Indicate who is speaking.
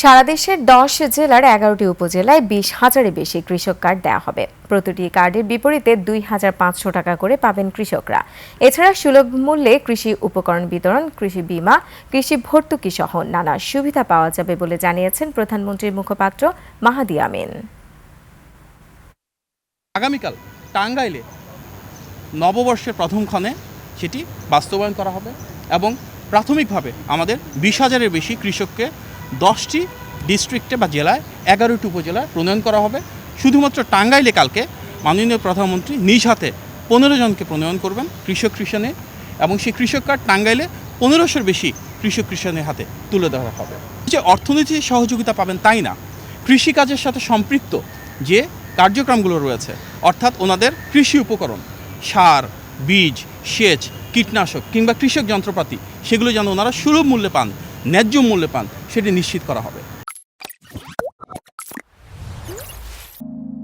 Speaker 1: সারা দেশের ১০ জেলার ১১টি উপজেলায় ২০,০০০-এর বেশি কৃষক কার্ড দেওয়া হবে। প্রতিটি কার্ডের বিপরীতে ২,৫০০ টাকা করে পাবেন কৃষকরা। এছাড়া সুলভ মূল্যে কৃষি উপকরণ বিতরণ, কৃষি বীমা, কৃষি ভর্তুকি সহ নানা সুবিধা পাওয়া যাবে বলে জানিয়েছেন প্রধানমন্ত্রীর মুখপাত্র মাহাদি আমিন।
Speaker 2: আগামীকাল টাঙ্গাইলে নববর্ষের প্রথম ক্ষণে সেটি বাস্তবায়ন করা হবে এবং প্রাথমিকভাবে আমাদের ২০,০০০-এর বেশি কৃষককে ১০টি ডিস্ট্রিক্টে বা জেলায় ১১টি উপজেলায় প্রণয়ন করা হবে। শুধুমাত্র টাঙ্গাইলে কালকে মাননীয় প্রধানমন্ত্রী নিজ হাতে ১৫ জনকে প্রণয়ন করবেন কৃষক কৃষাণে, এবং সেই কৃষক কার্ড টাঙ্গাইলে ১৫০০-র বেশি কৃষক কৃষাণের হাতে তুলে দেওয়া হবে। যে অর্থনৈতিক সহযোগিতা পাবেন তাই না, কৃষিকাজের সাথে সম্পৃক্ত যে কার্যক্রমগুলো রয়েছে, অর্থাৎ ওনাদের কৃষি উপকরণ, সার, বীজ, সেচ, কীটনাশক কিংবা কৃষক যন্ত্রপাতি, সেগুলো যেন ওনারা সুলভ মূল্যে পান, ন্যায্য মূল্যে পান, সেটি নিশ্চিত করা হবে।